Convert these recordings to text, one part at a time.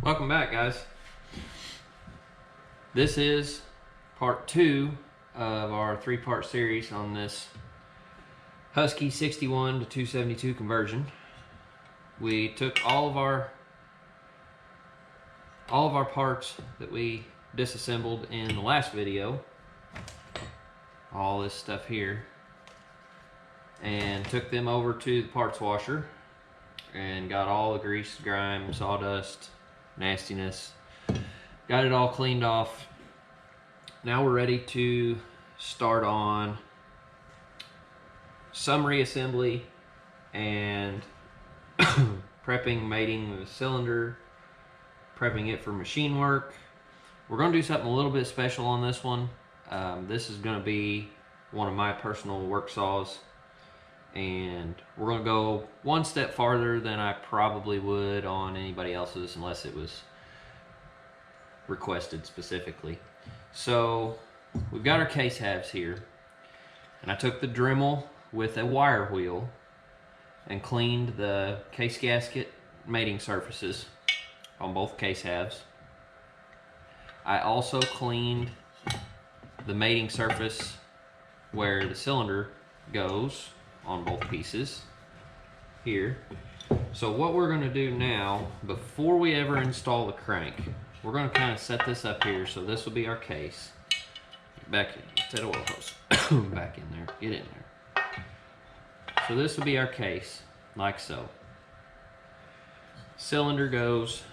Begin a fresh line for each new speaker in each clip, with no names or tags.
Welcome back, guys. This is part 2 of our 3-part series on this Husky 61 to 272 conversion. We took all of our parts that we disassembled in the last video, all this stuff here, and took them over to the parts washer and got all the grease, grime, sawdust, nastiness, got it all cleaned off. Now we're ready to start on some reassembly and prepping, mating the cylinder, prepping it for machine work. We're going to do something a little bit special on this one. This is going to be one of my personal work saws, and we're going to go one step farther than I probably would on anybody else's unless it was requested specifically. So we've got our case halves here, and I took the Dremel with a wire wheel and cleaned the case gasket mating surfaces on both case halves. I also cleaned the mating surface where the cylinder goes on both pieces here. So what we're going to do now, before we ever install the crank, we're going to kind of set this up here. So this will be our case. Back in, get that oil hose back in there, get in there. So this will be our case, like so. Cylinder goes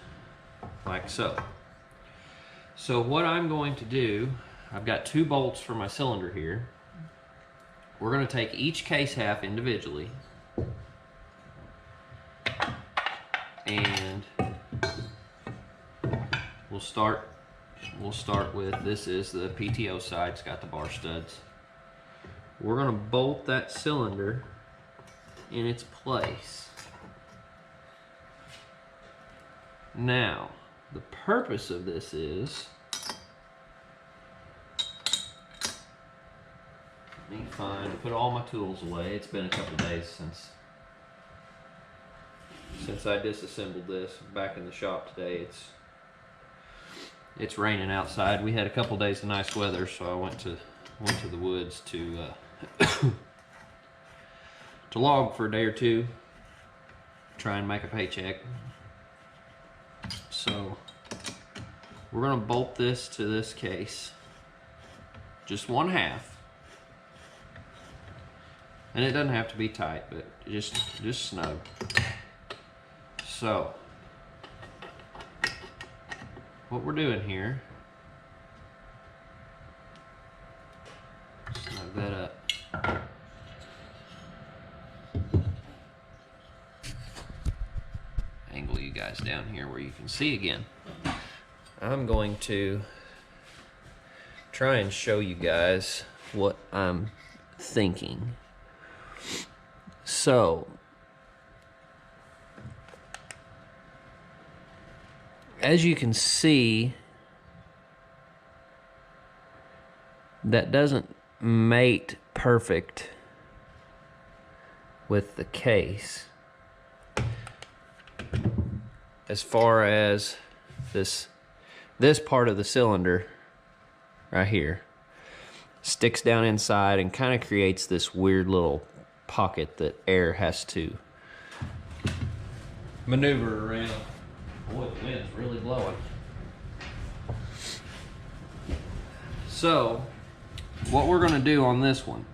like so. So what I'm going to do, I've got 2 bolts for my cylinder here. We're going to take each case half individually and we'll start with, this is the PTO side, it's got the bar studs. We're going to bolt that cylinder in its place. Now, the purpose of this is, let me put all my tools away. It's been a couple days since I disassembled this. Back in the shop today. It's raining outside. We had a couple days of nice weather, so I went to the woods to to log for a day or two, try and make a paycheck. So we're gonna bolt this to this case, just 1/2. And it doesn't have to be tight, but just snug. So what we're doing here, snug that up. Angle you guys down here where you can see again. I'm going to try and show you guys what I'm thinking. So, as you can see, that doesn't mate perfect with the case. As far as this part of the cylinder right here sticks down inside and kind of creates this weird little pocket that air has to maneuver around. Boy, the wind's really blowing. So what we're going to do on this one,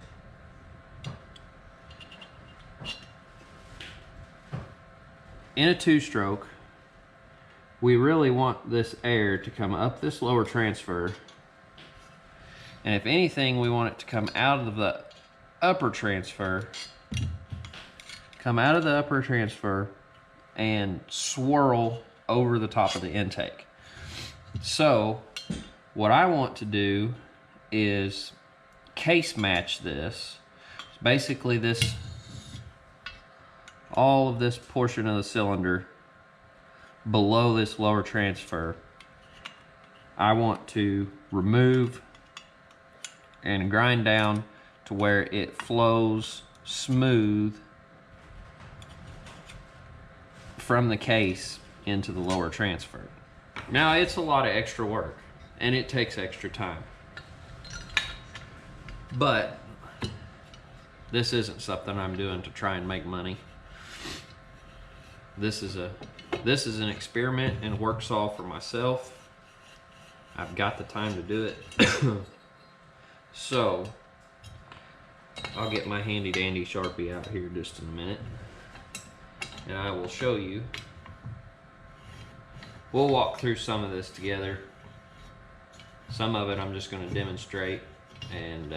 in a 2-stroke, we really want this air to come up this lower transfer, and if anything, we want it to come out of the upper transfer, and swirl over the top of the intake. So what I want to do is case match this. Basically all of this portion of the cylinder below this lower transfer, I want to remove and grind down to where it flows smooth from the case into the lower transfer. Now, it's a lot of extra work, and it takes extra time. But this isn't something I'm doing to try and make money. This is an experiment and work saw for myself. I've got the time to do it. So, I'll get my handy dandy Sharpie out here just in a minute, and I will show you. We'll walk through some of this together. Some of it I'm just going to demonstrate and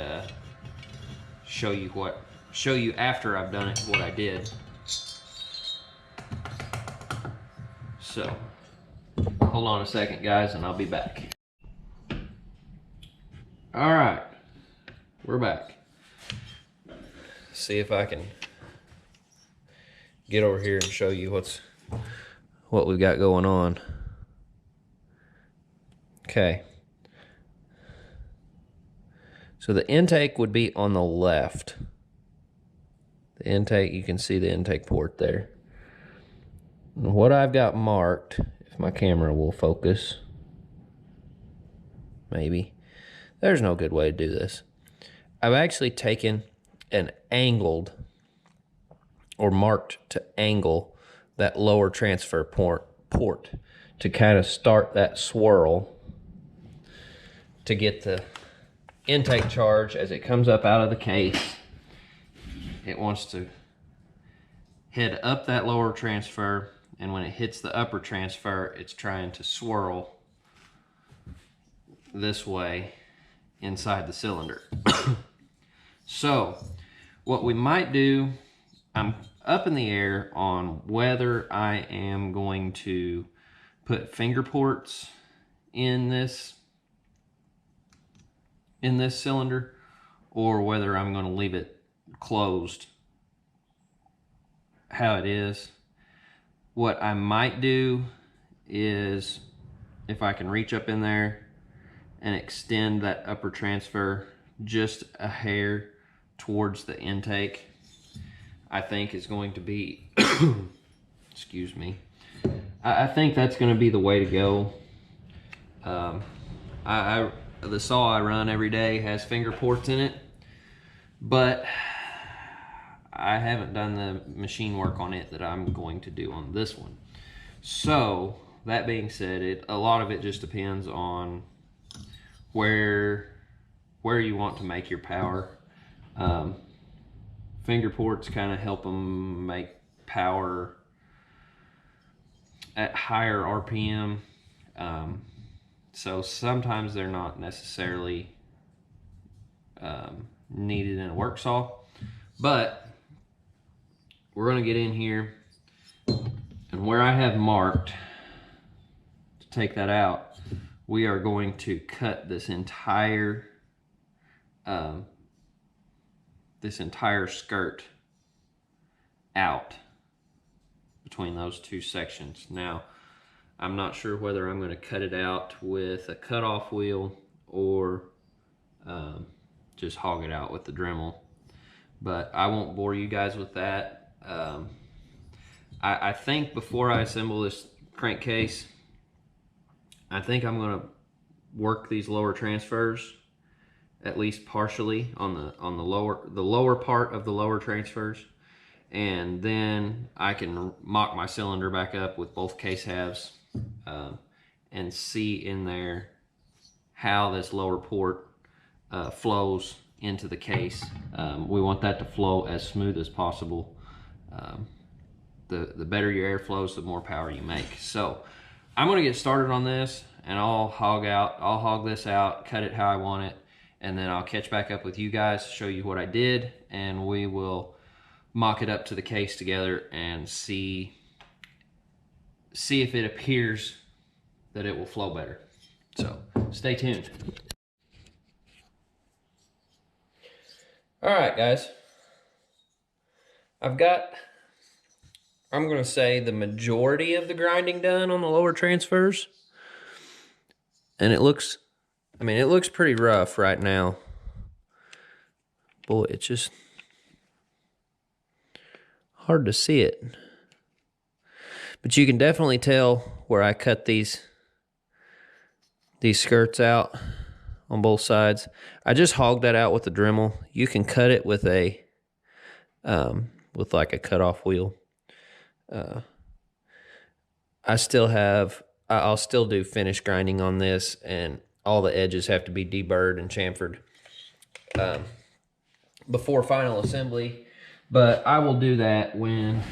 show you after I've done it what I did. So, hold on a second, guys, and I'll be back. All right, we're back. See if I can get over here and show you what we've got going on. Okay. So the intake would be on the left. The intake, you can see the intake port there. And what I've got marked, if my camera will focus, maybe. There's no good way to do this. I've actually taken and angled or marked to angle that lower transfer port to kind of start that swirl to get the intake charge as it comes up out of the case. It wants to head up that lower transfer, and when it hits the upper transfer, it's trying to swirl this way inside the cylinder. So what we might do, I'm up in the air on whether I am going to put finger ports in this cylinder, or whether I'm going to leave it closed how it is. What I might do is, if I can reach up in there and extend that upper transfer just a hair towards the intake, I think is going to be excuse me, I think that's going to be the way to go. The saw I run every day has finger ports in it, but I haven't done the machine work on it that I'm going to do on this one. So that being said, a lot of it just depends on where you want to make your power. Finger ports kind of help them make power at higher RPM. So sometimes they're not necessarily needed in a work saw, but we're going to get in here, and where I have marked to take that out, we are going to cut this entire skirt out between those two sections. Now, I'm not sure whether I'm going to cut it out with a cutoff wheel or just hog it out with the Dremel, but I won't bore you guys with that. I think before I assemble this crankcase, I think I'm going to work these lower transfers at least partially on the lower part of the lower transfers, and then I can mock my cylinder back up with both case halves and see in there how this lower port flows into the case. We want that to flow as smooth as possible. The better your air flows, the more power you make. So I'm going to get started on this, and I'll hog this out, cut it how I want it, and then I'll catch back up with you guys, show you what I did, and we will mock it up to the case together and see if it appears that it will flow better. So stay tuned. All right, guys. I'm going to say the majority of the grinding done on the lower transfers. And it looks pretty rough right now. Boy, it's just hard to see it. But you can definitely tell where I cut these these skirts out on both sides. I just hogged that out with the Dremel. You can cut it with a with like a cutoff wheel. I'll still do finish grinding on this, and all the edges have to be deburred and chamfered before final assembly. But I will do that when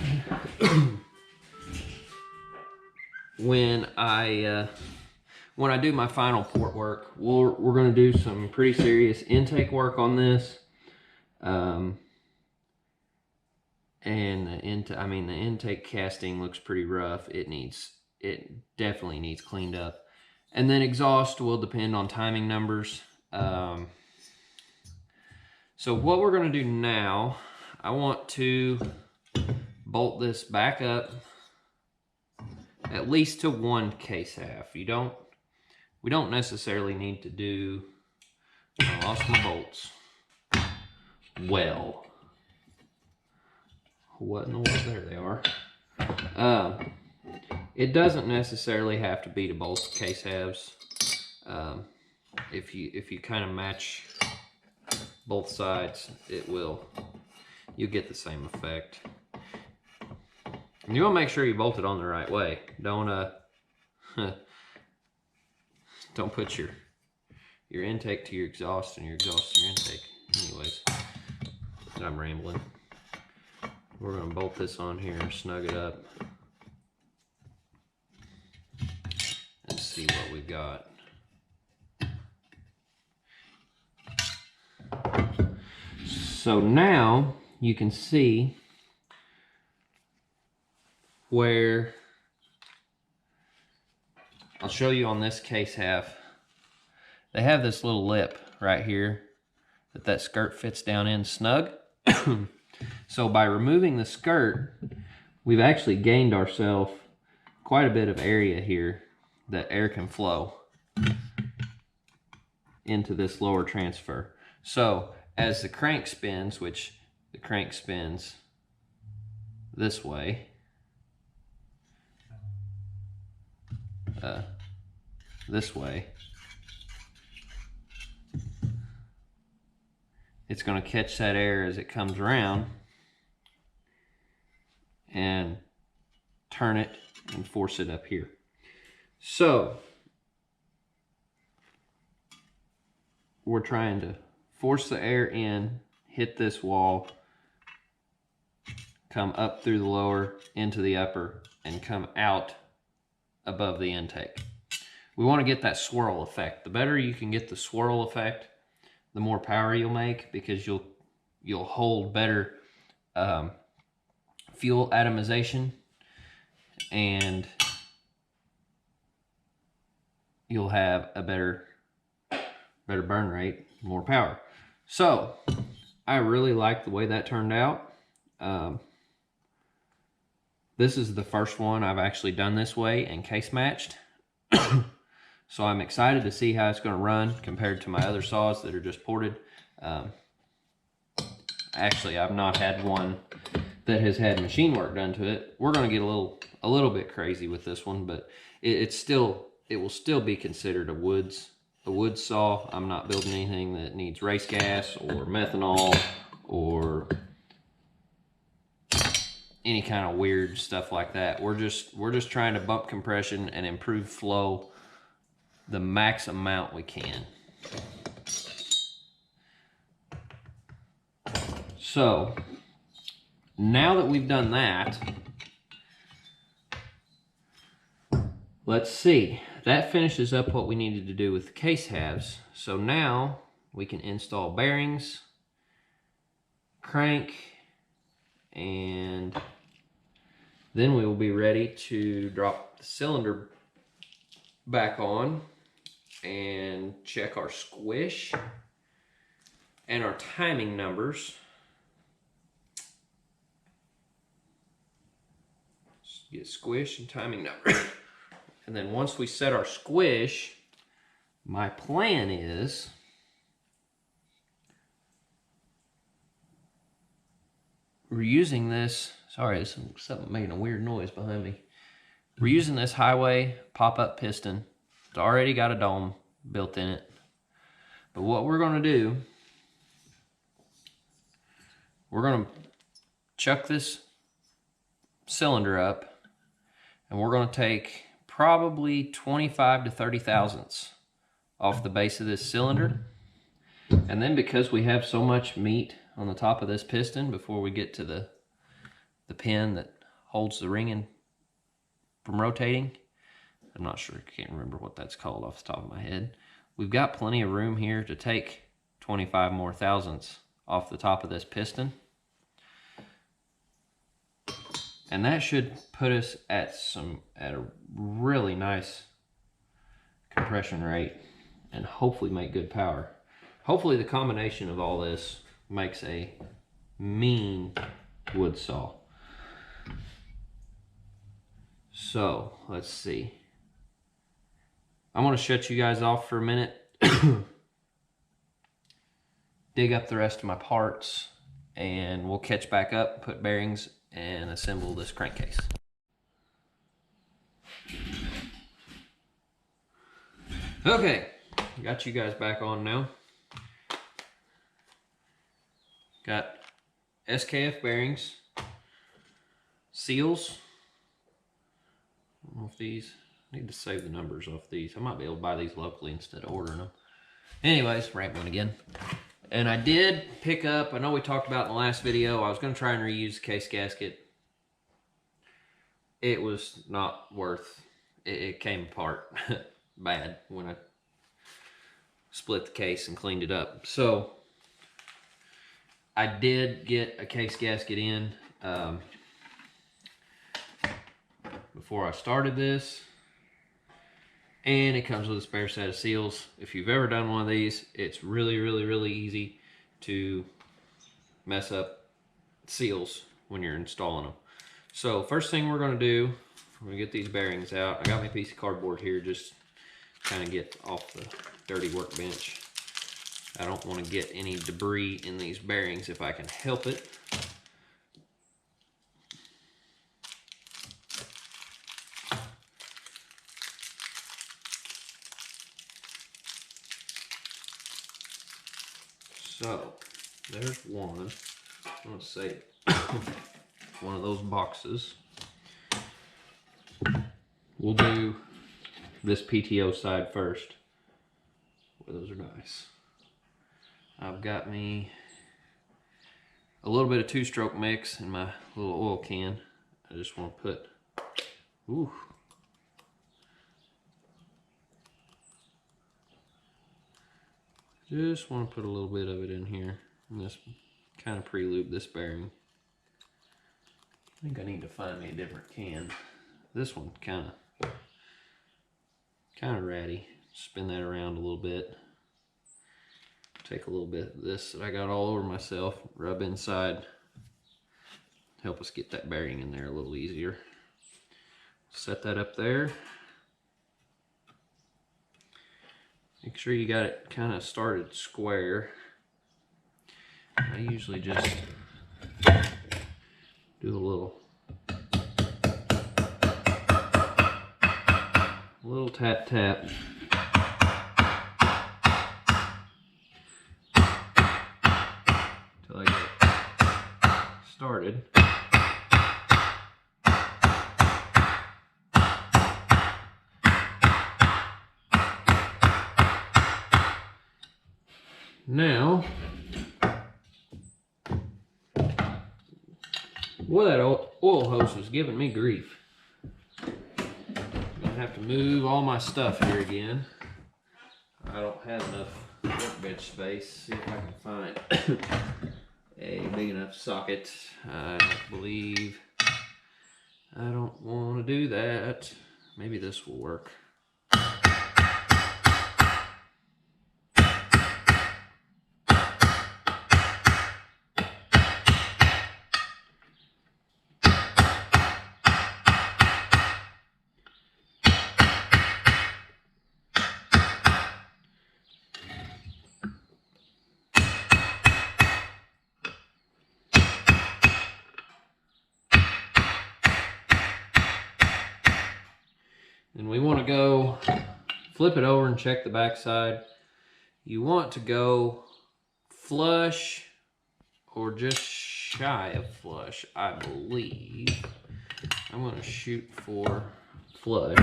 when I do my final port work. We're going to do some pretty serious intake work on this. And the intake casting looks pretty rough. It definitely needs cleaned up. And then exhaust will depend on timing numbers. So what we're going to do now, I want to bolt this back up at least to one case half. We don't necessarily need to do, I lost my bolts. Well, what in the world? There they are. It doesn't necessarily have to be to both case halves. If you kind of match both sides, you'll get the same effect. And you want to make sure you bolt it on the right way. Don't put your intake to your exhaust and your exhaust to your intake. Anyways, I'm rambling. We're going to bolt this on here and snug it up and see what we've got. So now you can see where, I'll show you on this case half. They have this little lip right here that skirt fits down in snug. So by removing the skirt, we've actually gained ourselves quite a bit of area here that air can flow into this lower transfer. So as the crank spins, which the crank spins this way, it's going to catch that air as it comes around and turn it and force it up here. So we're trying to force the air in, hit this wall, come up through the lower into the upper, and come out above the intake. We want to get that swirl effect. The better you can get the swirl effect, the more power you'll make, because you'll hold better fuel atomization, and you'll have a better burn rate, more power. So I really like the way that turned out. This is the first one I've actually done this way and case matched. So I'm excited to see how it's going to run compared to my other saws that are just ported. Actually, I've not had one that has had machine work done to it. We're going to get a little bit crazy with this one, but it will still be considered a wood saw. I'm not building anything that needs race gas or methanol or any kind of weird stuff like that. We're just trying to bump compression and improve flow the max amount we can. So now that we've done that, let's see. That finishes up what we needed to do with the case halves. So now we can install bearings, crank, and then we will be ready to drop the cylinder back on and check our squish and our timing numbers. Get squish and timing number. And then once we set our squish, my plan is we're using this, sorry, there's something making a weird noise behind me. We're using this highway pop-up piston. It's already got a dome. built in it. But what we're going to do, we're going to chuck this cylinder up, and we're going to take probably 25 to 30 thousandths off the base of this cylinder. And then because we have so much meat on the top of this piston before we get to the pin that holds the ring in from rotating, I'm not sure, I can't remember what that's called off the top of my head. We've got plenty of room here to take 25 more thousandths off the top of this piston. And that should put us at a really nice compression rate and hopefully make good power. Hopefully the combination of all this makes a mean wood saw. So let's see. I'm going to shut you guys off for a minute, dig up the rest of my parts, and we'll catch back up, put bearings, and assemble this crankcase. Okay, got you guys back on now. Got SKF bearings, seals. I don't know if these, I need to save the numbers off these. I might be able to buy these locally instead of ordering them. Anyways, rambling again. And I did pick up, I know we talked about in the last video, I was going to try and reuse the case gasket. It was not worth, it came apart bad when I split the case and cleaned it up. So I did get a case gasket in before I started this, and it comes with a spare set of seals. If you've ever done one of these, it's really easy to mess up seals when you're installing them. So first thing we're going to do, we're going to get these bearings out. I got my piece of cardboard here, just kind of get off the dirty workbench. I don't want to get any debris in these bearings if I can help it. So there's one. I'm going to say one of those boxes. We'll do this PTO side first. Boy, those are nice. I've got me a little bit of two-stroke mix in my little oil can. I just want to put, ooh. Just want to put a little bit of it in here and just kind of pre-lube this bearing. I think I need to find me a different can. This one kind of ratty. Spin that around a little bit. Take a little bit of this that I got all over myself, rub inside. Help us get that bearing in there a little easier. Set that up there. Make sure you got it kind of started square. I usually just do a little tap tap. Till I get started. Now, boy, that oil hose is giving me grief. I'm gonna have to move all my stuff here again. I don't have enough workbench space. See if I can find a big enough socket. I believe I don't want to do that. Maybe this will work. And we want to go flip it over and check the back side. You want to go flush or just shy of flush, I believe. I'm going to shoot for flush.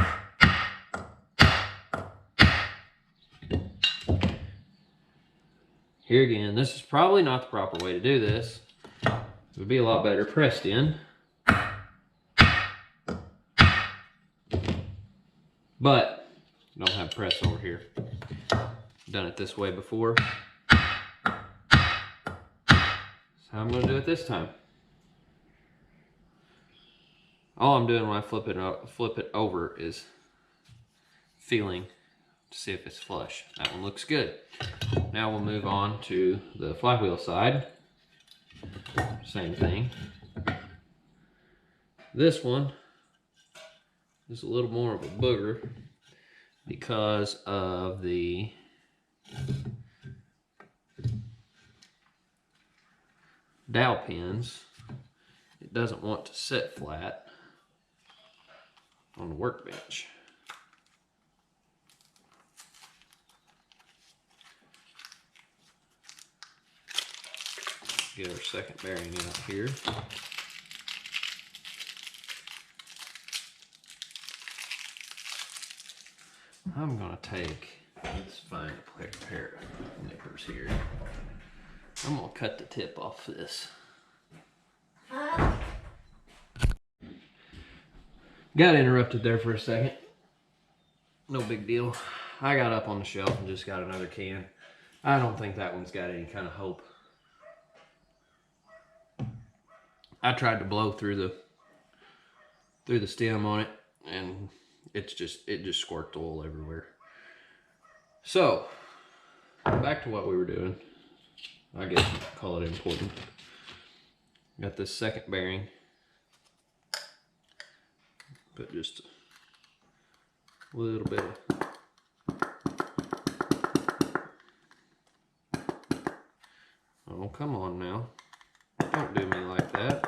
Here again, this is probably not the proper way to do this. It would be a lot better pressed in. But I don't have press over here. Done it this way before. So I'm going to do it this time. All I'm doing when I flip it over is feeling to see if it's flush. That one looks good. Now we'll move on to the flywheel side. Same thing. This one is a little more of a booger because of the dowel pins. It doesn't want to sit flat on the workbench. Get our second bearing out here. I'm gonna take, let's find a pair of nippers here. I'm gonna cut the tip off this. Got interrupted there for a second. No big deal. I got up on the shelf and just got another can. I don't think that one's got any kind of hope. I tried to blow through the stem on it, and it just squirted oil everywhere. So back to what we were doing. I guess you could call it important. Got this second bearing. Put just a little bit of, oh, come on now. Don't do me like that.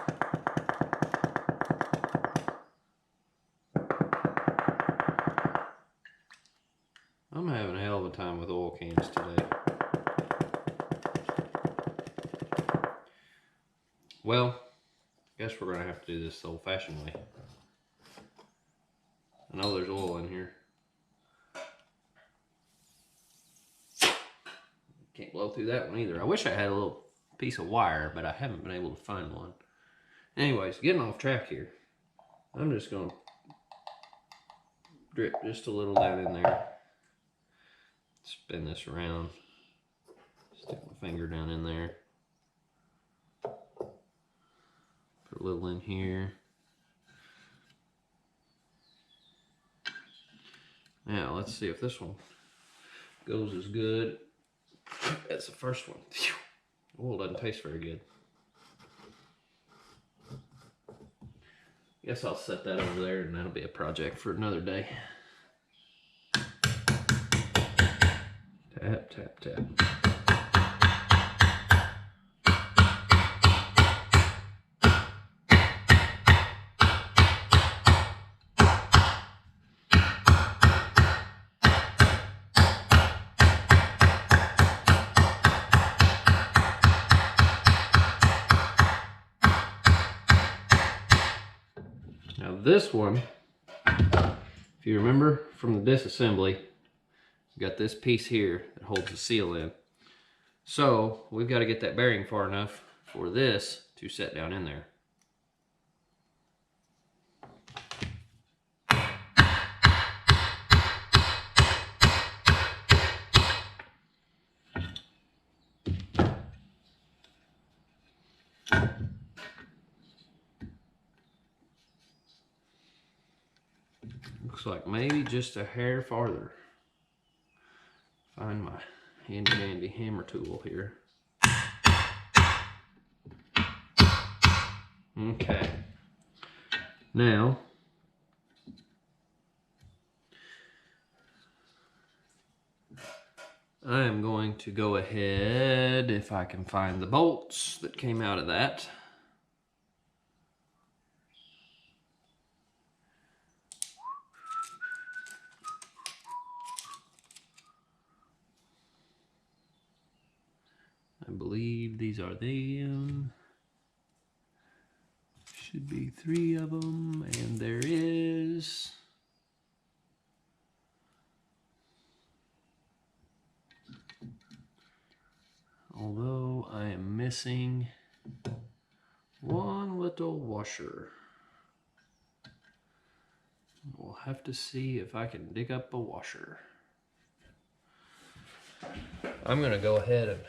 I'm having a hell of a time with oil cans today. Well, I guess we're going to have to do this the old-fashioned way. I know there's oil in here. Can't blow through that one either. I wish I had a little piece of wire, but I haven't been able to find one. Anyways, getting off track here. I'm just going to drip just a little down in there. Spin this around. Stick my finger down in there. Put a little in here. Now, let's see if this one goes as good as the first one. Oil doesn't taste very good. Guess I'll set that over there, and that'll be a project for another day. Tap, tap, tap. Now this one, if you remember from the disassembly, you got this piece here that holds the seal in. So we've got to get that bearing far enough for this to set down in there. Looks like maybe just a hair farther. Find my handy dandy hammer tool here. Okay. Now, I am going to go ahead, if I can find the bolts that came out of that. I believe these are them. Should be 3 of them, and there is. Although I am missing one little washer. We'll have to see if I can dig up a washer. I'm gonna go ahead and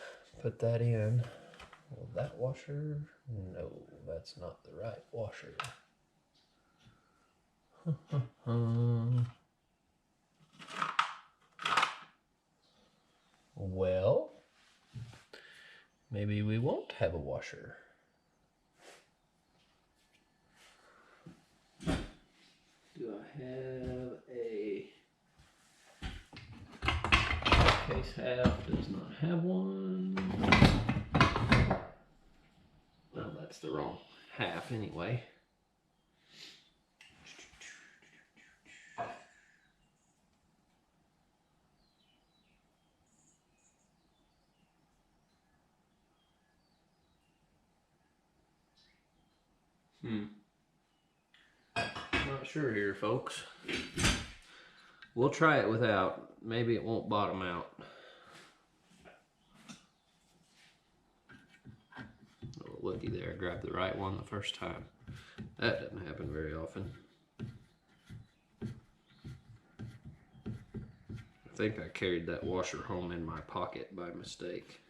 put that in. Well, that washer? No, that's not the right washer. Well, maybe we won't have a washer. Do I have a case half? Does not have one. Well, that's the wrong half anyway. Not sure here, folks. We'll try it without. Maybe it won't bottom out. Oh, looky there, I grabbed the right one the first time. That doesn't happen very often. I think I carried that washer home in my pocket by mistake.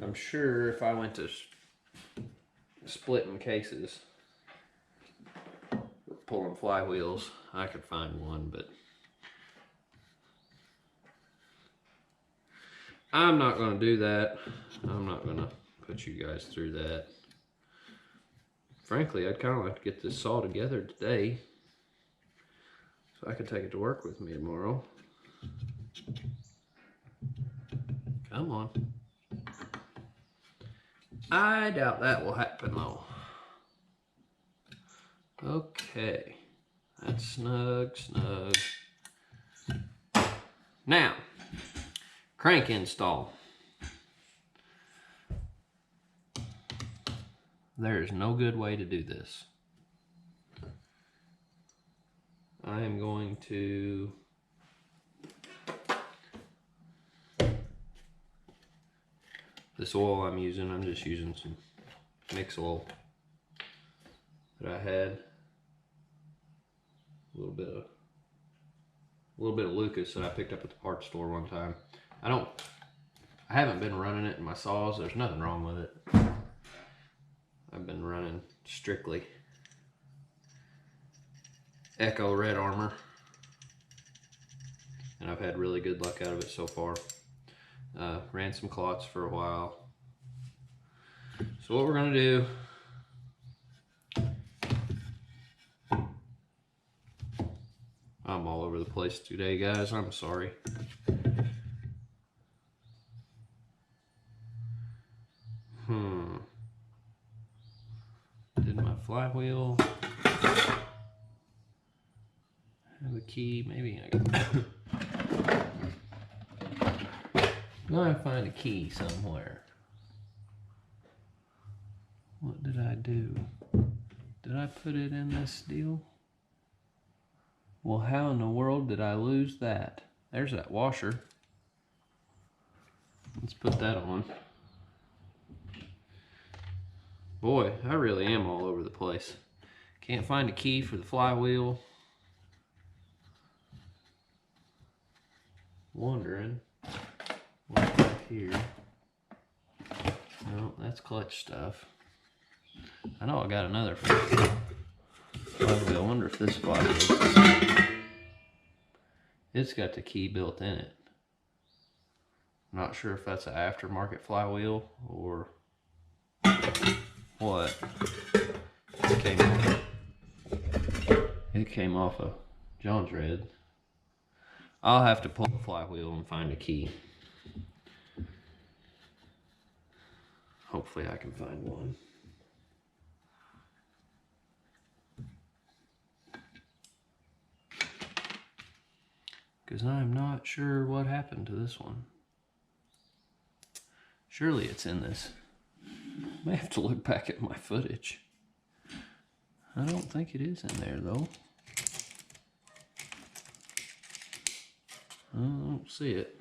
I'm sure if I went to splitting cases, or pulling flywheels, I could find one, but I'm not going to do that. I'm not going to put you guys through that. Frankly, I'd kind of like to get this saw together today so I could take it to work with me tomorrow. Come on. I doubt that will happen though. Okay, that's snug. Now, crank install. There's no good way to do this. I am going to this oil I'm just using some mix oil that I had. A little bit of Lucas that I picked up at the parts store one time. I haven't been running it in my saws. There's nothing wrong with it. I've been running strictly Echo Red Armor, and I've had really good luck out of it so far. Ran some clots for a while. So what we're gonna do, I'm all over the place today, guys. I'm sorry. Did my flywheel have a key? Maybe I can. Gotta find a key somewhere. What did I do? Did I put it in this deal? Well, how in the world did I lose that? There's that washer. Let's put that on. Boy, I really am all over the place. Can't find a key for the flywheel. Wondering what's back here. No, that's clutch stuff. I know I got another flywheel. I wonder if this flywheel, it's got the key built in it. I'm not sure if that's an aftermarket flywheel or what. It came off of John's Red. I'll have to pull the flywheel and find a key. Hopefully I can find one. Because I'm not sure what happened to this one. Surely it's in this. I may have to look back at my footage. I don't think it is in there though. I don't see it.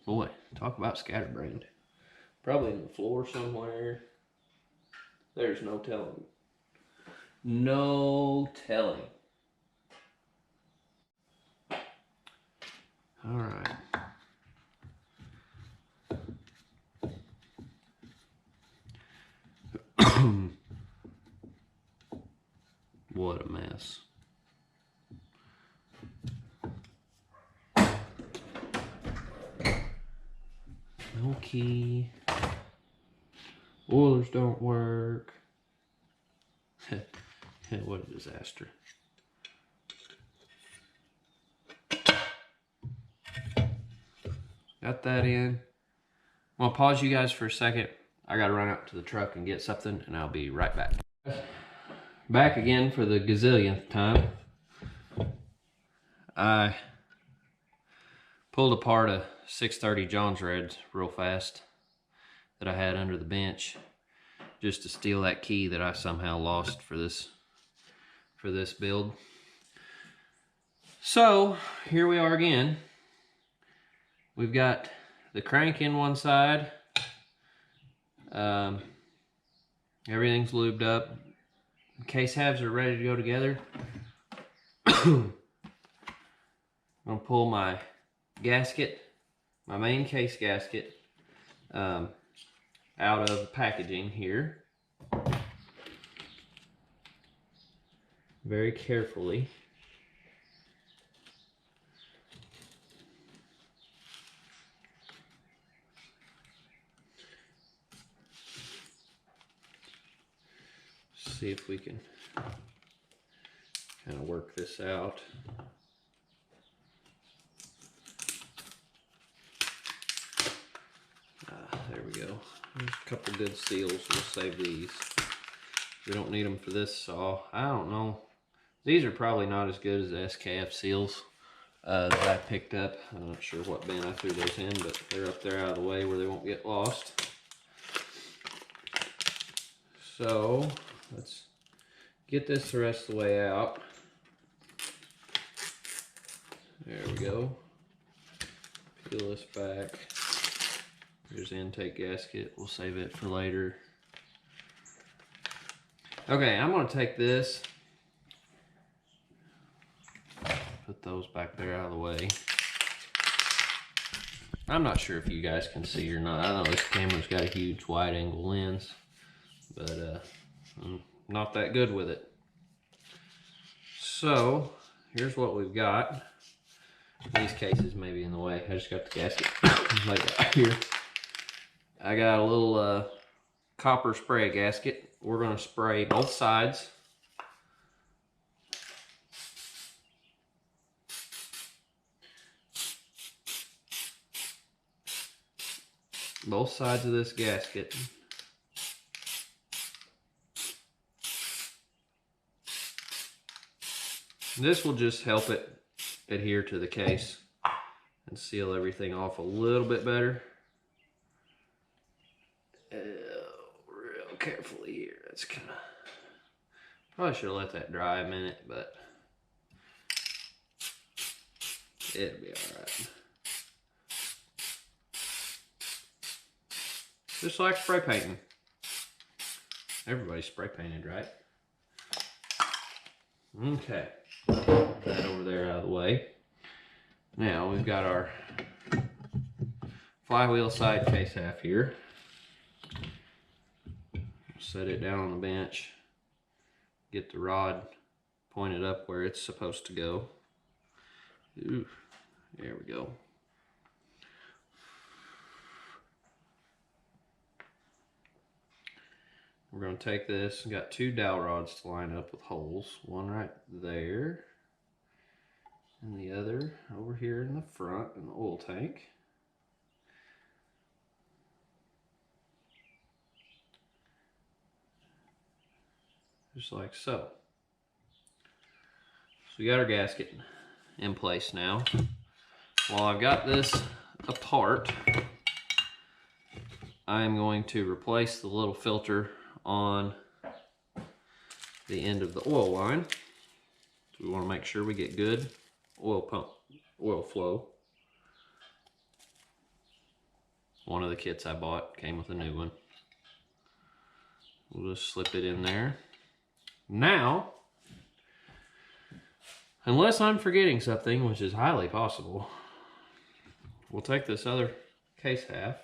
Boy, talk about scatterbrained. Probably in the floor somewhere. There's no telling. No telling. All right. What a mess. No key. Oilers don't work. What a disaster. Got that in. I'm gonna pause you guys for a second. I gotta run out to the truck and get something, and I'll be right back. Back again for the gazillionth time. I pulled apart a 630 Johns Reds real fast that I had under the bench just to steal that key that I somehow lost for this build. So here we are again. We've got the crank in one side. Everything's lubed up. Case halves are ready to go together. I'm gonna pull my gasket, my main case gasket, out of the packaging here. Very carefully. See if we can kind of work this out. There we go. There's a couple good seals. We'll save these. We don't need them for this saw. I don't know. These are probably not as good as the SKF seals that I picked up. I'm not sure what bin I threw those in, but they're up there out of the way where they won't get lost. So let's get this the rest of the way out. There we go. Peel this back. Here's the intake gasket. We'll save it for later. Okay, I'm gonna take this. Put those back there out of the way. I'm not sure if you guys can see or not. I know this camera's got a huge wide angle lens, but I'm not that good with it. So here's what we've got. These cases may be in the way. I just got the gasket like that here. I got a little copper spray gasket. We're going to spray both sides. Both sides of this gasket. This will just help it adhere to the case and seal everything off a little bit better. Real carefully here. That's kind of, probably should have let that dry a minute, but it'll be all right. Just like spray painting. Everybody's spray painted, right? Okay. Put that over there out of the way. Now we've got our flywheel side case half here. Set it down on the bench. Get the rod pointed up where it's supposed to go. Ooh, there we go. We're going to take this, we've got two dowel rods to line up with holes. One right there, and the other over here in the front in the oil tank. Just like so. So we got our gasket in place now. While I've got this apart, I am going to replace the little filter on the end of the oil line. So we want to make sure we get good oil flow. One of the kits I bought came with a new one. We'll just slip it in there. Now, unless I'm forgetting something, which is highly possible, we'll take this other case half,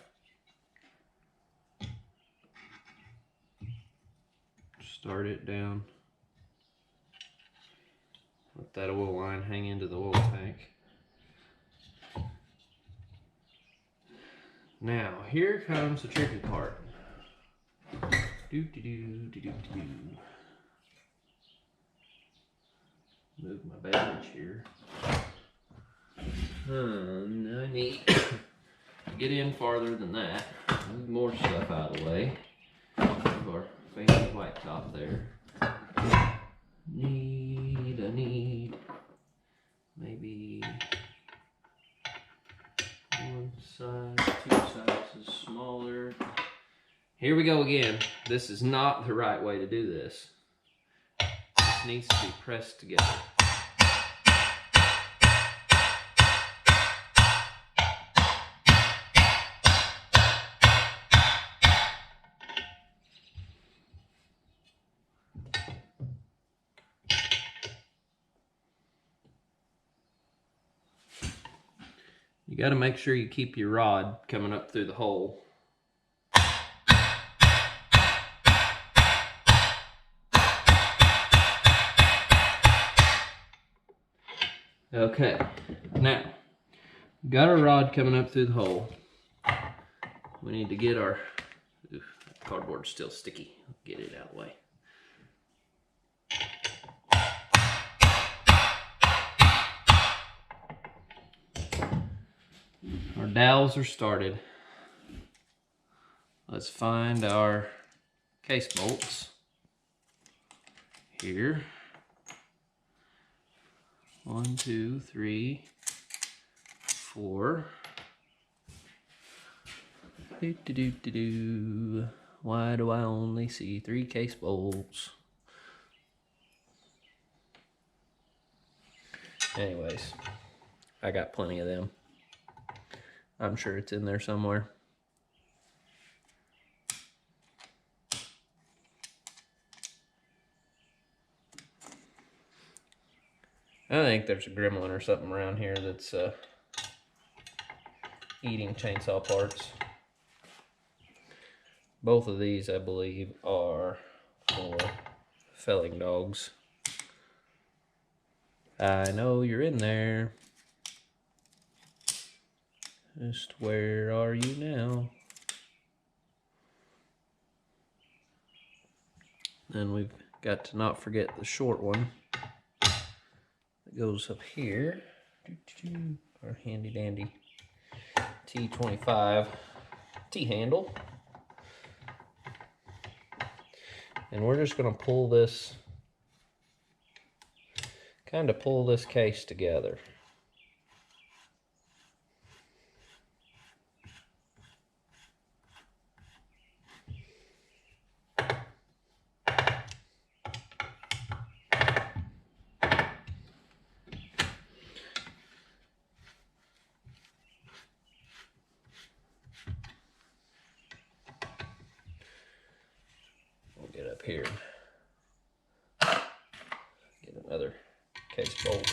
start it down, let that oil line hang into the oil tank. Now, here comes the tricky part. Move my beverage here. I need to get in farther than that. Move more stuff out of the way. Move our fancy white top there. I need maybe one size, two sizes smaller. Here we go again. This is not the right way to do this. This needs to be pressed together. You got to make sure you keep your rod coming up through the hole. Okay, now, got our rod coming up through the hole. We need to get our, that cardboard's still sticky. Get it out of the way. Our dowels are started. Let's find our case bolts here. 1, 2, 3, 4. Why do I only see 3 case bolts? Anyways, I got plenty of them. I'm sure it's in there somewhere. I think there's a gremlin or something around here that's eating chainsaw parts. Both of these, I believe, are for felling dogs. I know you're in there. Just where are you now? Then we've got to not forget the short one that goes up here. Our handy dandy T25 T-handle. And we're just going to pull this, kind of pull this case together. Get up here, get another case bolt.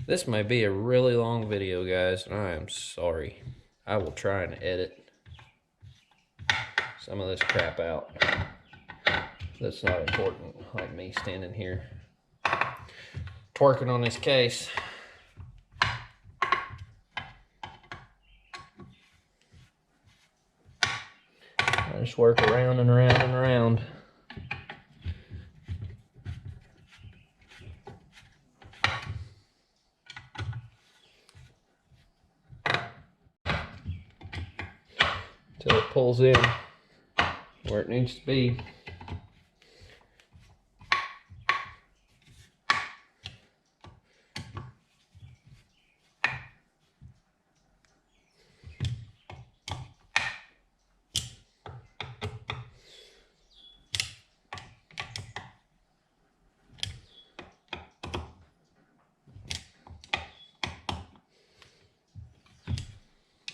This may be a really long video, guys, and I am sorry. I will try and edit some of this crap out. That's not important, like me standing here twerking on this case. I just work around and around and around. Until it pulls in where it needs to be.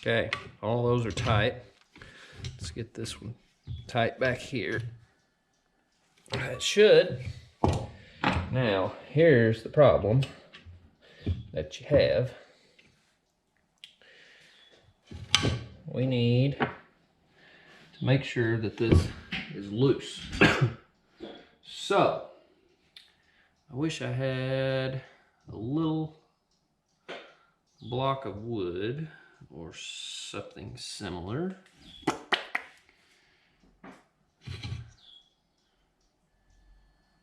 Okay, all those are tight. Let's get this one tight back here. It should. Now, here's the problem that you have. We need to make sure that this is loose. So, I wish I had a little block of wood or something similar.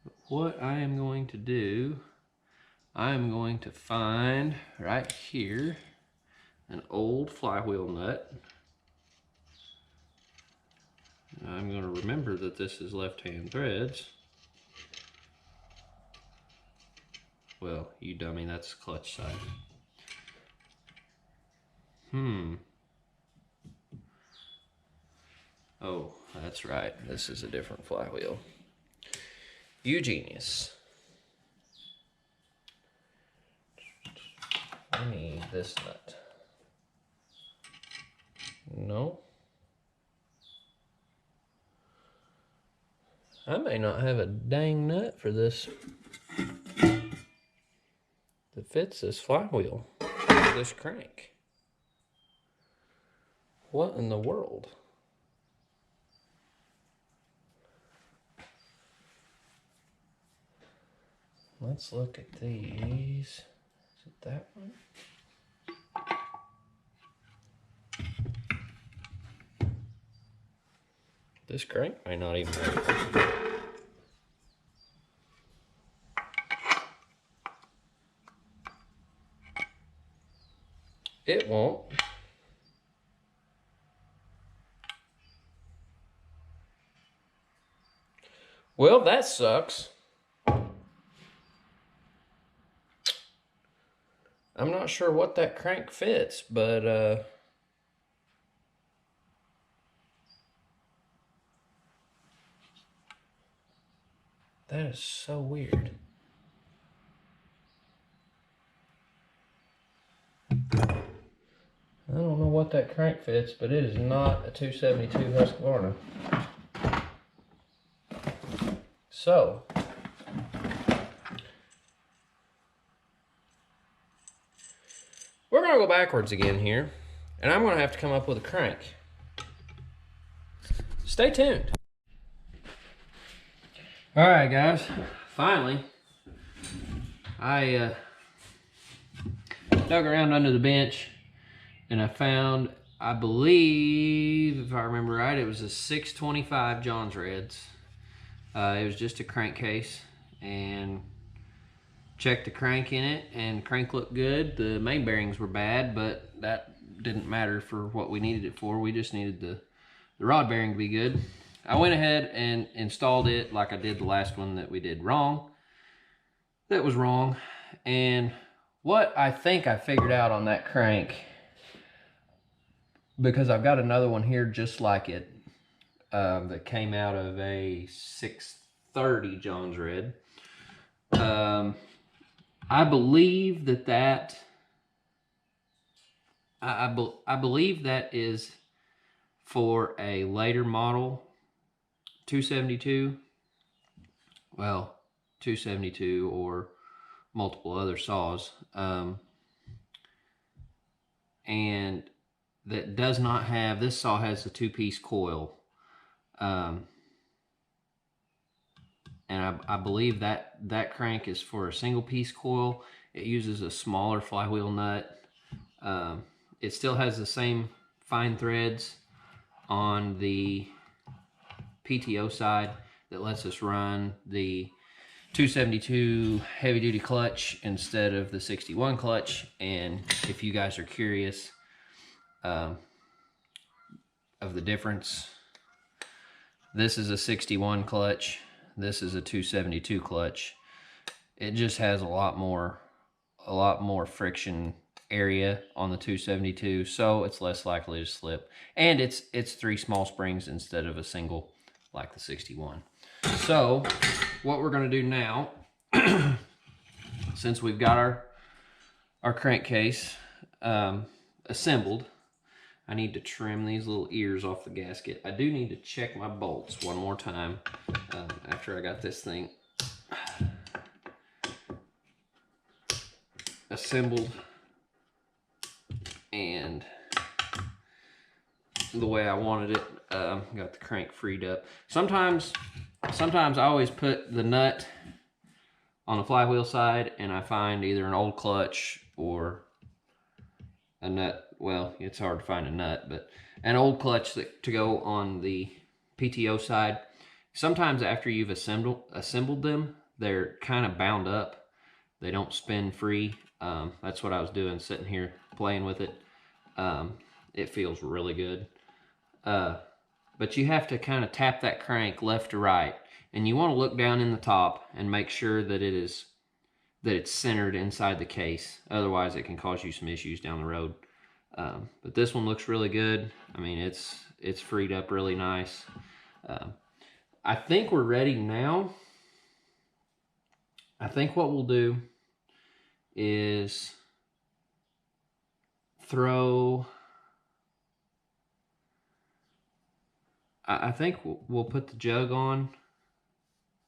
But what I am going to do, I am going to find right here an old flywheel nut. I'm going to remember that this is left-hand threads. Well, you dummy, that's clutch side. Oh, that's right. This is a different flywheel. You genius. I need this nut. No. I may not have a dang nut for this that fits this flywheel, this crank. What in the world? Let's look at these. Is it that one? This crank might not even work. It won't. Well, that sucks. I'm not sure what that crank fits, but that is so weird. I don't know what that crank fits, but it is not a 272 Husqvarna. So, we're going to go backwards again here, and I'm going to have to come up with a crank. Stay tuned. All right, guys, finally, I dug around under the bench, and I found, I believe, if I remember right, it was a 625 John's Reds. It was just a crankcase, and checked the crank in it, and the crank looked good. The main bearings were bad, but that didn't matter for what we needed it for. We just needed the rod bearing to be good. I went ahead and installed it like I did the last one that we did wrong. That was wrong. And what I think I figured out on that crank, because I've got another one here just like it, that came out of a 630 John's Red. I believe I believe that is for a later model 272. Well, 272 or multiple other saws. And that does not have, this saw has a 2-piece coil. And I believe that crank is for a single piece coil. It uses a smaller flywheel nut. It still has the same fine threads on the PTO side that lets us run the 272 heavy duty clutch instead of the 61 clutch. And if you guys are curious of the difference, This is a 61 clutch. This is a 272 clutch. It just has a lot more friction area on the 272, so it's less likely to slip. And it's 3 small springs instead of a single like the 61. So what we're going to do now, since we've got our crankcase assembled, I need to trim these little ears off the gasket. I do need to check my bolts one more time after I got this thing assembled and the way I wanted it. Got the crank freed up. Sometimes I always put the nut on the flywheel side, and I find either an old clutch or a nut. Well, it's hard to find a nut, but an old clutch to go on the PTO side. Sometimes after you've assembled them, they're kind of bound up. They don't spin free. That's what I was doing, sitting here playing with it. It feels really good. But you have to kind of tap that crank left to right, and you want to look down in the top and make sure that it's centered inside the case. Otherwise, it can cause you some issues down the road. But this one looks really good. I mean, it's freed up really nice. I think we're ready now. I think what we'll do is throw... I think we'll put the jug on,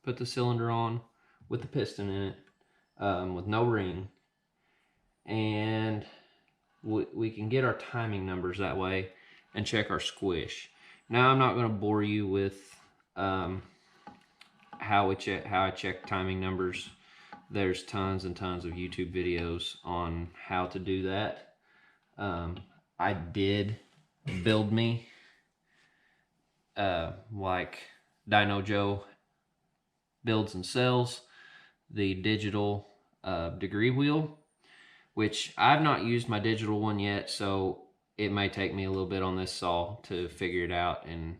put the cylinder on with the piston in it, with no ring, and we can get our timing numbers that way and check our squish. Now, I'm not going to bore you with how I check timing numbers. There's tons and tons of YouTube videos on how to do that. I did build me like Dino Joe builds and sells the digital degree wheel, which I've not used my digital one yet, so it may take me a little bit on this saw to figure it out and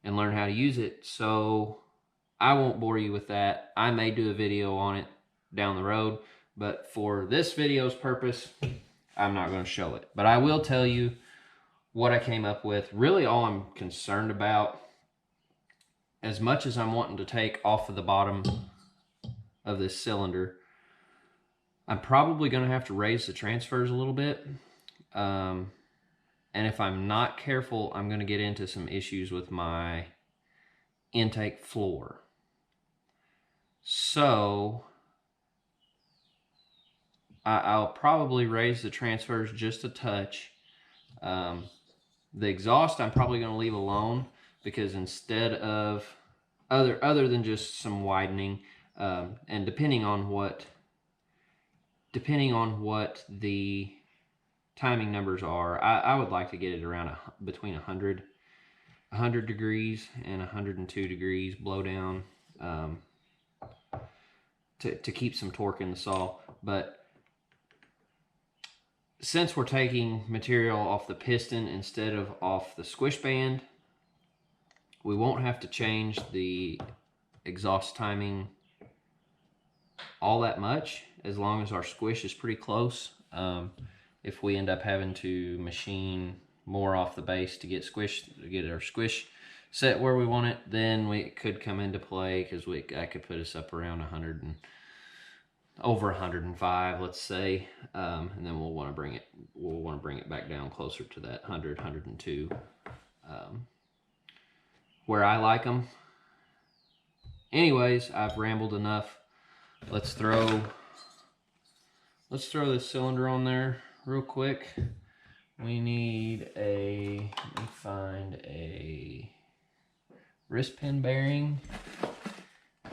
learn how to use it. So I won't bore you with that. I may do a video on it down the road, but for this video's purpose, I'm not going to show it. But I will tell you what I came up with. Really, all I'm concerned about, as much as I'm wanting to take off of the bottom of this cylinder, I'm probably going to have to raise the transfers a little bit. And if I'm not careful, I'm going to get into some issues with my intake floor. So I'll probably raise the transfers just a touch. The exhaust I'm probably going to leave alone, because instead of other than just some widening, and depending on what the timing numbers are, I would like to get it around between 100 degrees and 102 degrees blowdown, to keep some torque in the saw. But since we're taking material off the piston instead of off the squish band, we won't have to change the exhaust timing all that much, as long as our squish is pretty close. If we end up having to machine more off the base to get our squish set where we want it, then it could come into play, because I could put us up around 100 and over 105, let's say, and then we'll want to bring it back down closer to that 100, 102, where I like them. Anyways, I've rambled enough. Let's throw this cylinder on there real quick. We need let me find a wrist pin bearing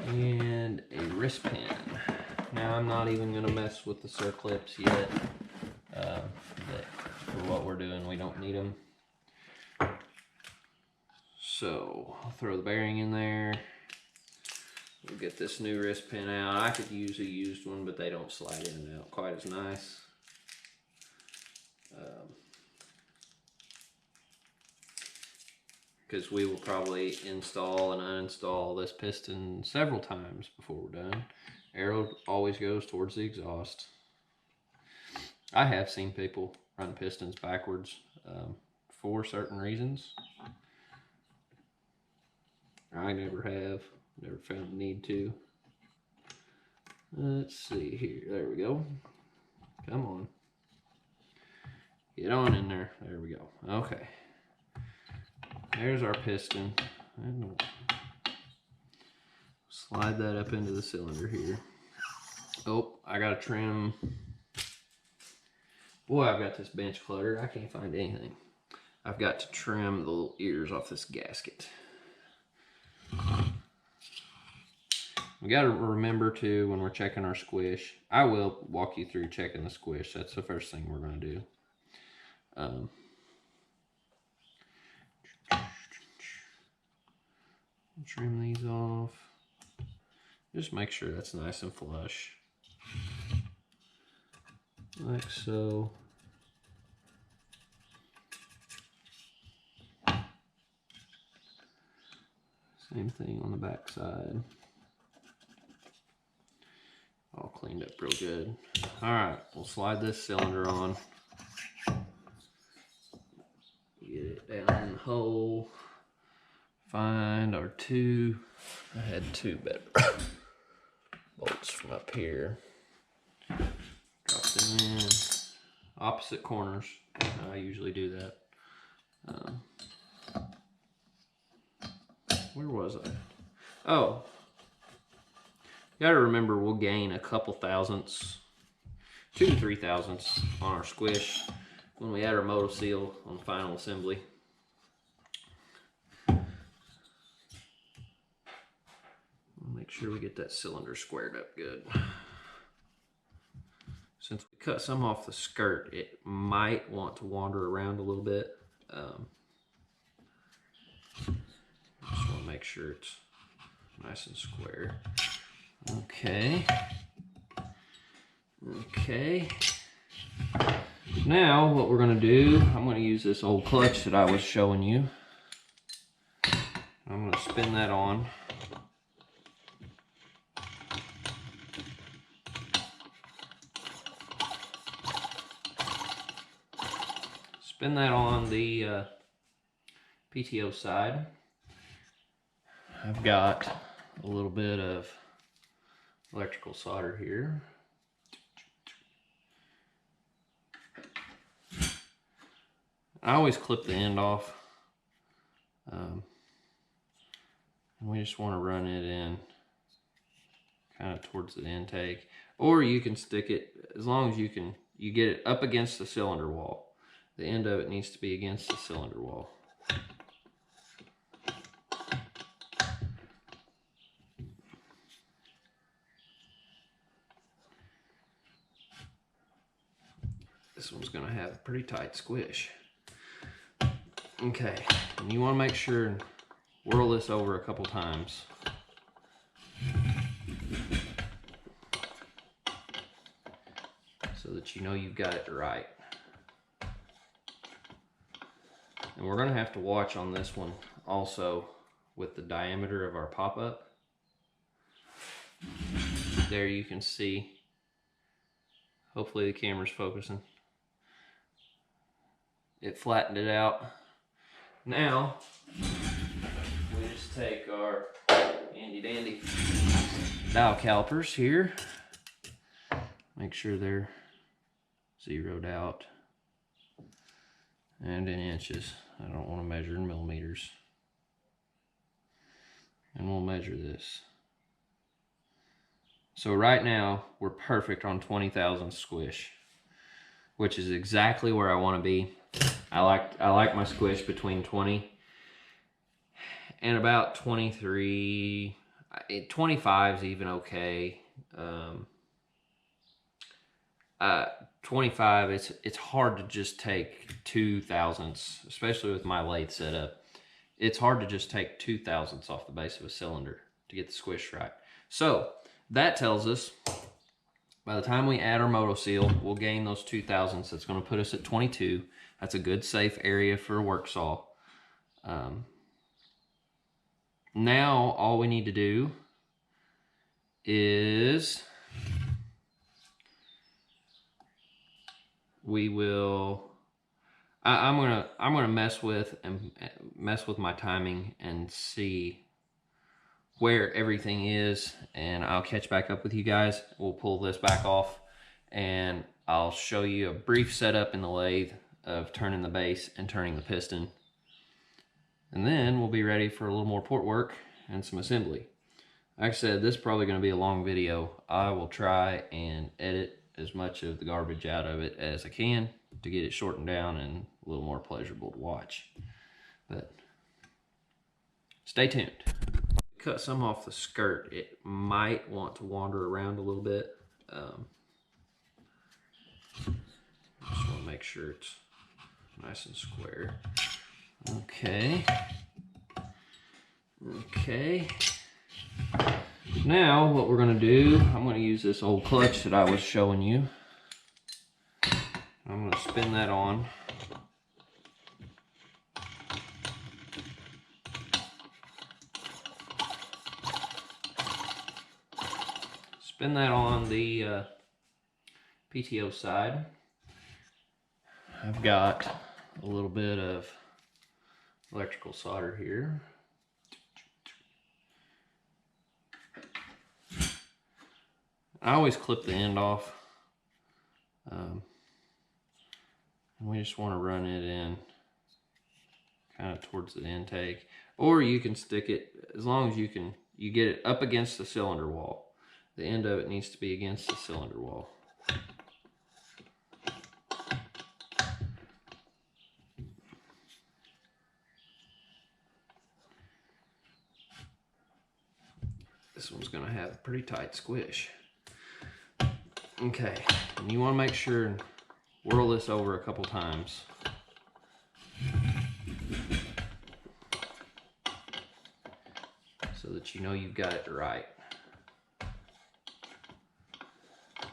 and a wrist pin. Now, I'm not even going to mess with the circlips yet. For what we're doing, we don't need them. So I'll throw the bearing in there. We'll get this new wrist pin out. I could use a used one, but they don't slide in and out quite as nice. because we will probably install and uninstall this piston several times before we're done. Arrow always goes towards the exhaust. I have seen people run pistons backwards for certain reasons. I never have, never found the need to. Let's see here, there we go. Come on. Get on in there, there we go. Okay. There's our piston. Slide that up into the cylinder here. Oh, I gotta trim. Boy, I've got this bench cluttered. I can't find anything. I've got to trim the little ears off this gasket. We got to remember too, when we're checking our squish, I will walk you through checking the squish. That's the first thing we're going to do. Trim these off. Just make sure that's nice and flush. Like so. Same thing on the back side. All cleaned up real good. All right, we'll slide this cylinder on. Get it down in the hole. Find our two. I had two better bolts from up here. Drop them in. Opposite corners. I usually do that. Where was I? Oh. You gotta remember, we'll gain a couple thousandths, 2 to 3 thousandths on our squish when we add our motor seal on the final assembly. Make sure we get that cylinder squared up good. Since we cut some off the skirt, it might want to wander around a little bit. Just want to make sure it's nice and square. Okay. Okay. Now what we're going to do, I'm going to use this old clutch that I was showing you. I'm going to spin that on. Spin that on the PTO side. I've got a little bit of electrical solder here. I always clip the end off. And we just want to run it in kind of towards the intake. Or you can stick it, as long as you get it up against the cylinder wall. The end of it needs to be against the cylinder wall. This one's going to have a pretty tight squish. Okay, and you want to make sure and whirl this over a couple times. So that you know you've got it right. And we're going to have to watch on this one also with the diameter of our pop-up. There you can see. Hopefully the camera's focusing. It flattened it out. Now, we just take our handy dandy dial calipers here. Make sure they're zeroed out and in inches. I don't want to measure in millimeters. And we'll measure this. So right now, we're perfect on 20 thousandths squish, which is exactly where I want to be. I like my squish between 20 and about 23. 25 is even okay. 25, it's hard to just take 2 thousandths, especially with my lathe setup. It's hard to just take 2 thousandths off the base of a cylinder to get the squish right. So that tells us by the time we add our motor seal, we'll gain those 2 thousandths. That's going to put us at 22. That's a good safe area for a work saw. Now all we need to do is I'm gonna mess with my timing and see where everything is, and I'll catch back up with you guys. We'll pull this back off and I'll show you a brief setup in the lathe of turning the base and turning the piston. And then we'll be ready for a little more port work and some assembly. Like I said, this is probably going to be a long video. I will try and edit as much of the garbage out of it as I can to get it shortened down and a little more pleasurable to watch. But stay tuned. Cut some off the skirt. It might want to wander around a little bit. Just want to make sure it's nice and square. Okay. Now what we're going to do, I'm going to use this old clutch that I was showing you. I'm going to spin that on. Spin that on the PTO side. I've got a little bit of electrical solder here. I always clip the end off. And we just want to run it in kind of towards the intake. Or you can stick it, as long as you get it up against the cylinder wall. The end of it needs to be against the cylinder wall. This one's going to have a pretty tight squish. Okay, and you want to make sure and whirl this over a couple times. So that you know you've got it right.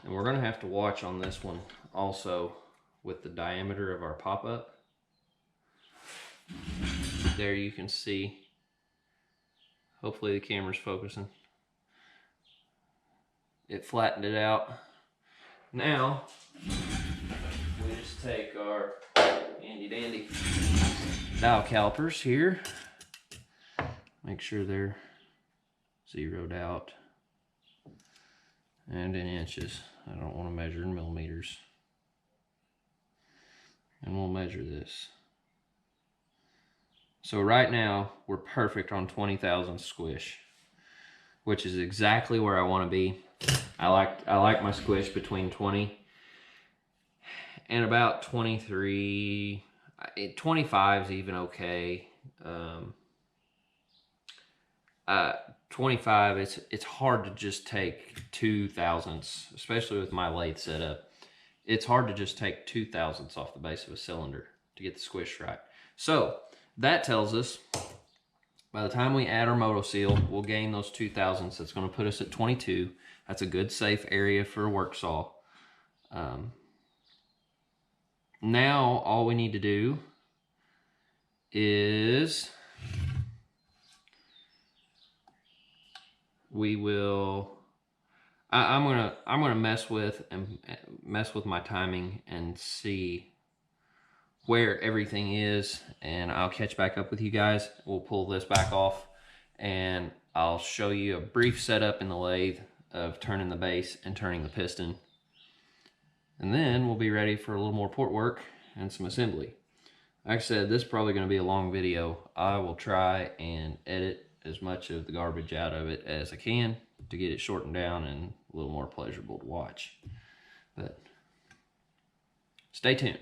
And we're going to have to watch on this one also with the diameter of our pop-up. There you can see, hopefully the camera's focusing. It flattened it out. Now, we just take our handy dandy dial calipers here. Make sure they're zeroed out and in inches. I don't want to measure in millimeters. And we'll measure this. So right now, we're perfect on 20 thousandths squish, which is exactly where I want to be. I like my squish between 20 and about 23. 25 is even okay. 25, it's hard to just take 2 thousandths, especially with my lathe setup. It's hard to just take 2 thousandths off the base of a cylinder to get the squish right. So that tells us by the time we add our moto seal, we'll gain those 2 thousandths. That's going to put us at 22. That's a good safe area for a work saw. Now all we need to do is I'm gonna mess with my timing and see where everything is, and I'll catch back up with you guys. We'll pull this back off and I'll show you a brief setup in the lathe of turning the base and turning the piston. And then we'll be ready for a little more port work and some assembly. Like I said, this is probably going to be a long video. I will try and edit as much of the garbage out of it as I can to get it shortened down and a little more pleasurable to watch. But stay tuned.